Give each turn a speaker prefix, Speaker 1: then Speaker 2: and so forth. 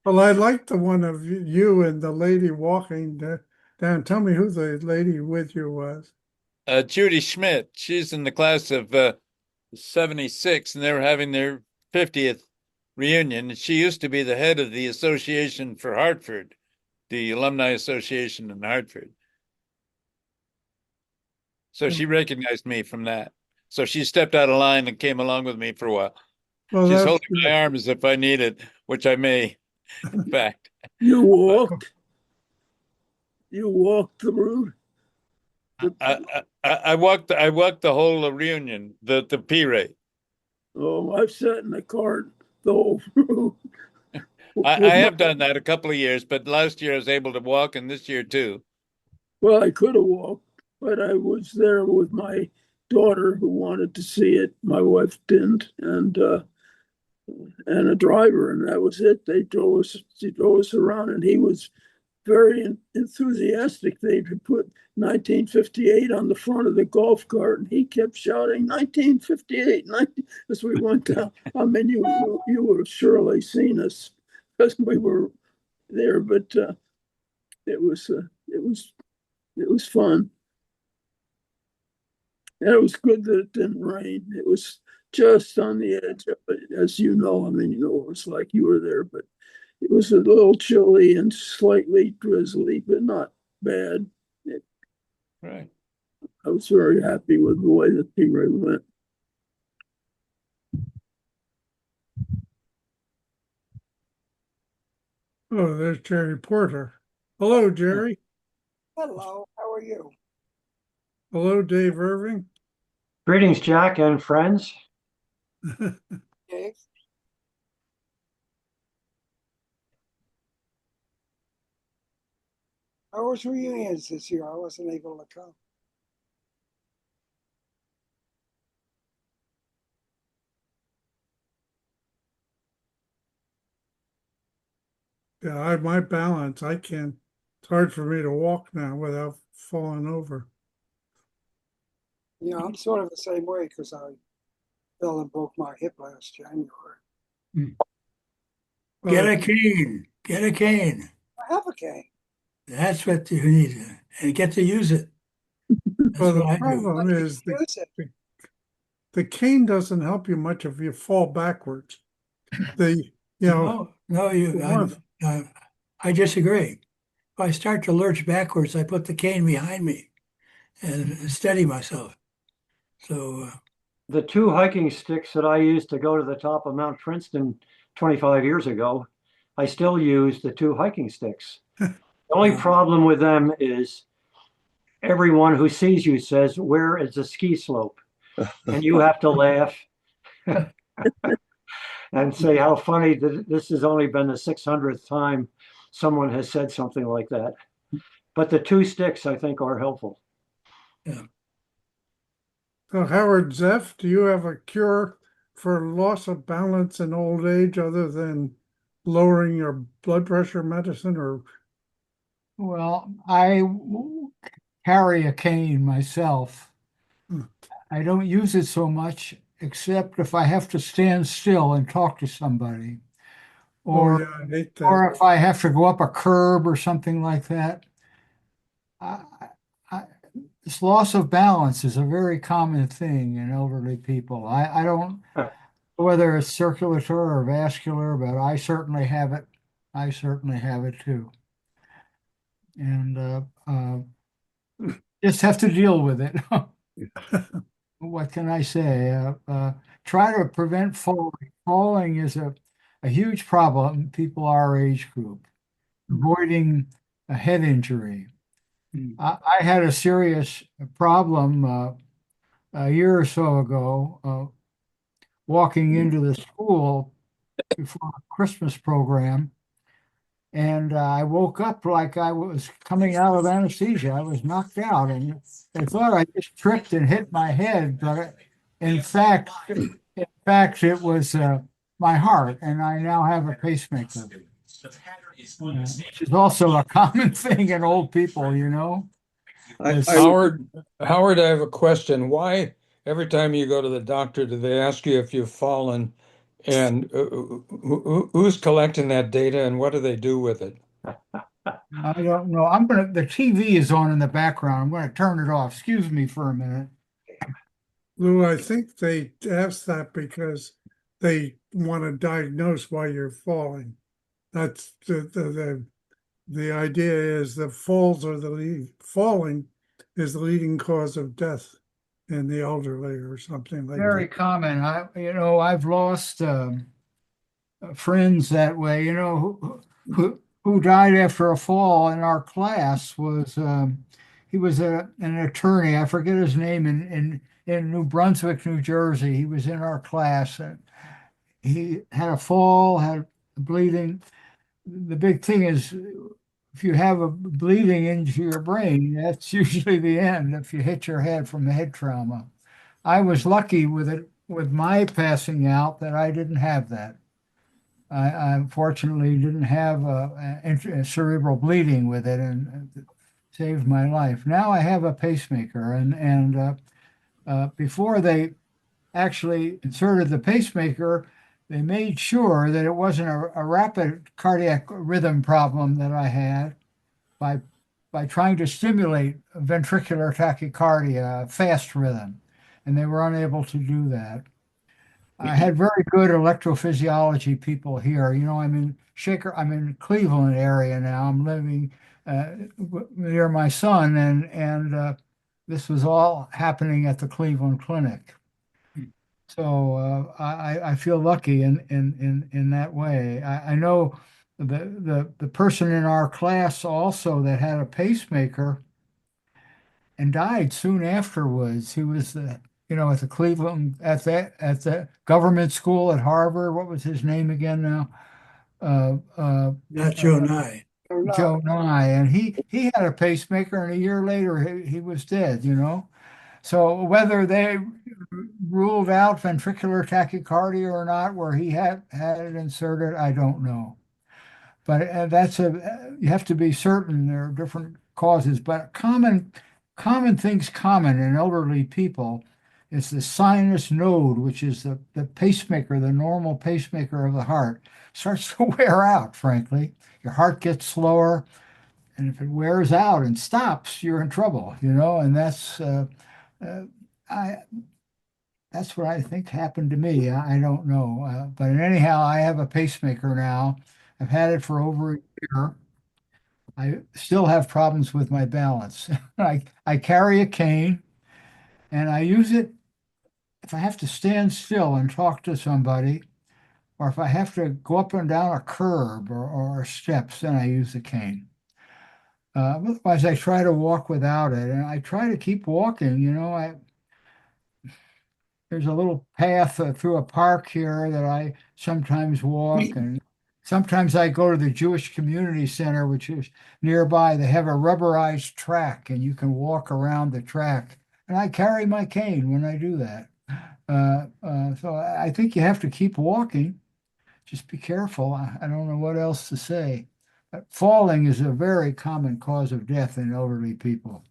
Speaker 1: Well, I like the one of you and the lady walking down. Tell me who the lady with you was.
Speaker 2: Judy Schmidt, she's in the class of 76, and they were having their 50th reunion. She used to be the head of the Association for Hartford, the Alumni Association in Hartford. So she recognized me from that. So she stepped out of line and came along with me for a while.
Speaker 1: Well,
Speaker 2: She's
Speaker 1: that's
Speaker 2: holding my
Speaker 1: good.
Speaker 2: arm as if I need it, which I may, in fact.
Speaker 3: You
Speaker 2: But
Speaker 3: walked. You walked the route. The,
Speaker 2: I walked the whole reunion, the P rate.
Speaker 3: oh, I've sat in the cart the whole route
Speaker 2: I
Speaker 3: with my.
Speaker 2: have done that a couple of years, but last year I was able to walk, and this year too.
Speaker 3: Well, I could have walked, but I was there with my daughter who wanted to see it. My wife didn't, and a driver, and that was it. They drove us. She drove us around, and he was very enthusiastic. They put 1958 on the front of the golf cart, and he kept shouting 1958, 19, as we went down. I mean, you would have surely seen us because we were there, but it was it was it was fun. And it was good that it didn't rain. It was just on the edge of it, as you know. I mean, you know, it was like you were there, but it was a little chilly and slightly drizzly, but not bad. It,
Speaker 2: Right.
Speaker 3: I was very happy with the way the P-Ray went.
Speaker 1: Oh, there's Jerry Porter. Hello, Jerry.
Speaker 4: Hello, how are you?
Speaker 1: Hello, Dave Irving.
Speaker 5: Greetings, Jack and friends.
Speaker 4: Dave? How was reunions this year? I wasn't able to come.
Speaker 1: Yeah, I have my balance. I can't. It's hard for me to walk now without falling over.
Speaker 4: You know, I'm sort of the same way because I fell and broke my hip last January.
Speaker 1: Well,
Speaker 6: Get a cane. Get a cane.
Speaker 4: I have a cane.
Speaker 6: That's what you need. And get to use it. That's
Speaker 1: well,
Speaker 6: what
Speaker 1: the
Speaker 6: I do.
Speaker 1: problem is
Speaker 4: Use it.
Speaker 1: the cane doesn't help you much if you fall backwards. The you know
Speaker 6: No, no,
Speaker 1: the one
Speaker 6: I disagree. If I start to lurch backwards, I put the cane behind me and steady myself. So,
Speaker 5: The two hiking sticks that I used to go to the top of Mount Princeton 25 years ago, I still use the two hiking sticks. The only
Speaker 6: uh,
Speaker 5: problem with them is everyone who sees you says, "Where is the ski slope?" And you have to laugh and say how funny that this has only been the 600th time someone has said something like that. But the two sticks, I think, are helpful.
Speaker 6: yeah.
Speaker 1: So Howard Zeff, do you have a cure for loss of balance in old age other than lowering your blood pressure medicine or
Speaker 7: Well, carry a cane myself.
Speaker 1: Hmm.
Speaker 7: I don't use it so much except if I have to stand still and talk to somebody,
Speaker 1: oh
Speaker 7: or
Speaker 1: yeah, I hate that.
Speaker 7: or if I have to go up a curb or something like that. I, I, this loss of balance is a very common thing in elderly people. I don't know whether it's circulatory or vascular, but I certainly have it. I certainly have it too. And just have to deal with it. What can I say? Try to prevent falling. Falling is a huge problem in people our age group. Avoiding a head injury. I had a serious problem a year or so ago, walking into the school before a Christmas program. And I woke up like I was coming out of anesthesia. I was knocked out, and they thought I just tripped and hit my head, but in fact, it was my heart, and I now have a pacemaker, which is also a common thing in old people, you know.
Speaker 3: I
Speaker 8: Howard, I have a question. Why every time you go to the doctor do they ask you if you've fallen And who's collecting that data and what do they do with it?
Speaker 7: I don't know. The TV is on in the background. I'm gonna turn it off. Excuse me for a minute.
Speaker 1: Lou, I think they ask that because they want to diagnose why you're falling. That's the idea is that falling is the leading cause of death in the elderly or something like
Speaker 7: Very
Speaker 1: that.
Speaker 7: common. I've lost friends that way. Who died after a fall in our class was he was an attorney. I forget his name in New Brunswick, New Jersey. He was in our class and he had a fall, had bleeding. The big thing is if you have a bleeding into your brain, that's usually the end if you hit your head from the head trauma. I was lucky with my passing out that I didn't have that. I unfortunately didn't have a cerebral bleeding with it and saved my life. Now I have a pacemaker and before they actually inserted the pacemaker, they made sure that it wasn't a rapid cardiac rhythm problem that I had by by trying to stimulate ventricular tachycardia, a fast rhythm, and they were unable to do that. I had very good electrophysiology people here. I'm in Cleveland area now. I'm living near my son, and this was all happening at the Cleveland Clinic. So I feel lucky in that way. I know the person in our class also that had a pacemaker and died soon afterwards. He was at the Cleveland at the government school at Harvard. What was his name again now?
Speaker 6: Not Joe Nye.
Speaker 4: Or not.
Speaker 7: Joe Nye, and he had a pacemaker, and a year later he was dead. So whether they ruled out ventricular tachycardia or not, where he had it inserted, I don't know. But you have to be certain there are different causes. But common things common in elderly people is the sinus node, which is the pacemaker, the normal pacemaker of the heart, starts to wear out, frankly. Your heart gets slower. And if it wears out and stops, you're in trouble, and I that's what I think happened to me. I don't know. But anyhow, I have a pacemaker now. I've had it for over a year. I still have problems with my balance. I carry a cane and I use it if I have to stand still and talk to somebody, or if I have to go up and down a curb or steps, then I use the cane. Otherwise, I try to walk without it, and I try to keep walking. There's a little path through a park here that I sometimes walk, and sometimes I go to the Jewish Community Center, which is nearby. They have a rubberized track, and you can walk around the track. And I carry my cane when I do that. So I think you have to keep walking. Just be careful. I don't know what else to say. But falling is a very common cause of death in elderly people.